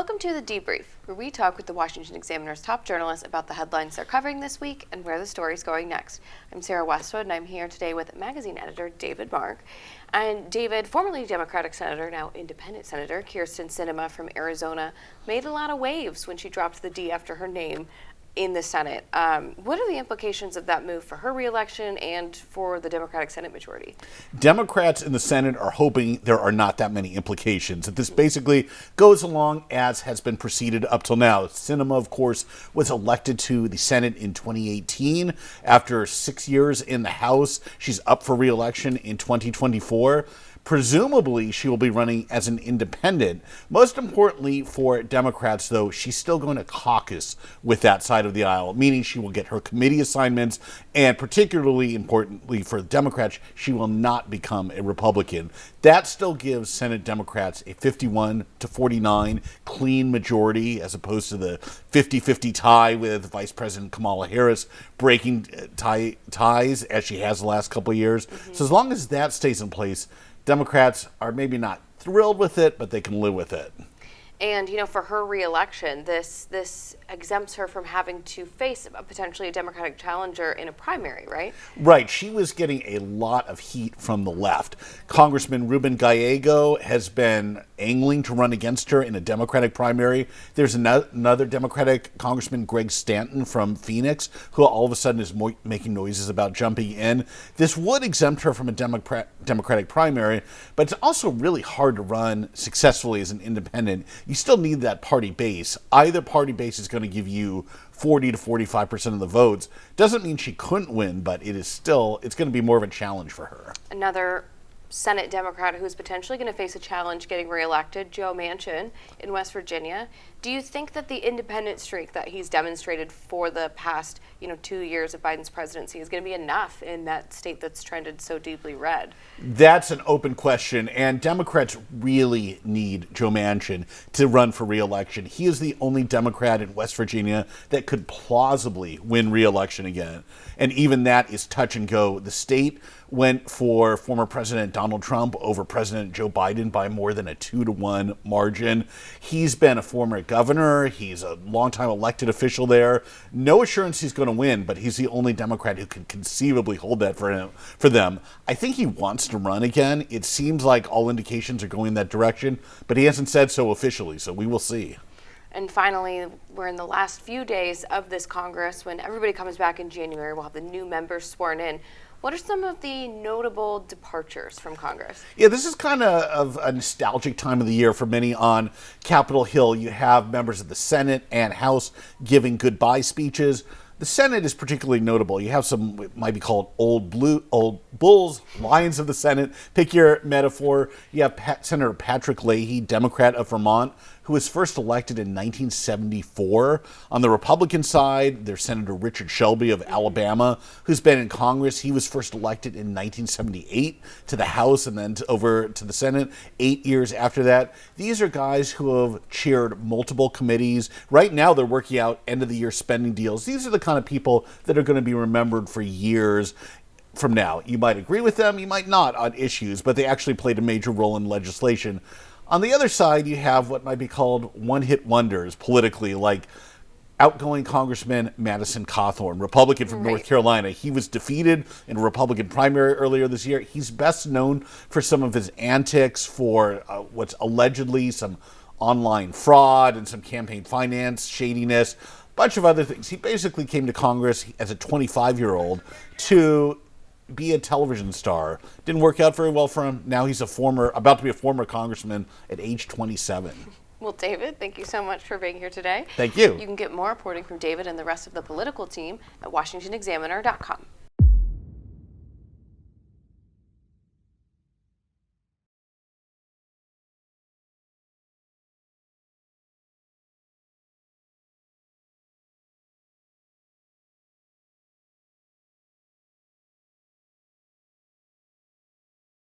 Welcome to the Debrief, where we talk with the Washington Examiner's top journalists about the headlines they're covering this week and where the story's going next. I'm Sarah Westwood, and I'm here today with magazine editor David Mark. And David, formerly Democratic Senator, now Independent Senator, Kyrsten Sinema from Arizona, made a lot of waves when she dropped the D after her name in the Senate. What are the implications of that move for her reelection and for the Democratic Senate majority? Democrats in the Senate are hoping there are not that many implications. That this basically goes along as has been proceeded up till now. Sinema, of course, was elected to the Senate in 2018. After 6 years in the House, she's up for reelection in 2024. Presumably, she will be running as an independent. Most importantly for Democrats, though, she's still going to caucus with that side of the aisle, meaning she will get her committee assignments, and particularly importantly for Democrats, she will not become a Republican. That still gives Senate Democrats a 51-49 clean majority, as opposed to the 50-50 tie with Vice President Kamala Harris breaking ties as she has the last couple of years. So as long as that stays in place, Democrats are maybe not thrilled with it, but they can live with it. And, you know, for her reelection, this exempts her from having to face potentially a Democratic challenger in a primary, right? Right. She was getting a lot of heat from the left. Congressman Ruben Gallego has been angling to run against her in a Democratic primary. There's another Democratic Congressman, Greg Stanton from Phoenix, who all of a sudden is making noises about jumping in. This would exempt her from a Democratic primary, but it's also really hard to run successfully as an independent. You still need that party base. Either party base is going to give you 40 to 45% of the votes. Doesn't mean she couldn't win, but it's going to be more of a challenge for her. Another Senate Democrat who's potentially going to face a challenge getting reelected, Joe Manchin in West Virginia. Do you think that the independent streak that he's demonstrated for the past, 2 years of Biden's presidency is going to be enough in that state that's trended so deeply red? That's an open question, and Democrats really need Joe Manchin to run for reelection. He is the only Democrat in West Virginia that could plausibly win reelection again, and even that is touch and go. The state went for former President Donald Trump over President Joe Biden by more than a 2-to-1 margin. He's been a former governor. He's a longtime elected official there. No assurance he's going to win, but he's the only Democrat who can conceivably hold that for them. I think he wants to run again. It seems like all indications are going that direction, but he hasn't said so officially, so we will see. And finally, we're in the last few days of this Congress. When everybody comes back in January, we'll have the new members sworn in. What are some of the notable departures from Congress? Yeah, this is kind of a nostalgic time of the year for many on Capitol Hill. You have members of the Senate and House giving goodbye speeches. The Senate is particularly notable. You have some, it might be called old bulls, lions of the Senate. Pick your metaphor. You have Senator Patrick Leahy, Democrat of Vermont, who was first elected in 1974. On the Republican side, there's Senator Richard Shelby of Alabama, who's been in Congress. He was first elected in 1978 to the House and then over to the Senate 8 years after that. These are guys who have chaired multiple committees. Right now, they're working out end-of-the-year spending deals. These are the kind of people that are going to be remembered for years from now. You might agree with them, you might not on issues, but they actually played a major role in legislation. On the other side, you have what might be called one-hit wonders politically, like outgoing Congressman Madison Cawthorn, Republican from North Carolina. He was defeated in a Republican primary earlier this year. He's best known for some of his antics for what's allegedly some online fraud and some campaign finance shadiness, a bunch of other things. He basically came to Congress as a 25-year-old to be a television star. Didn't work out very well for him. Now he's about to be a former congressman at age 27. Well, David, thank you so much for being here today. Thank you. You can get more reporting from David and the rest of the political team at washingtonexaminer.com.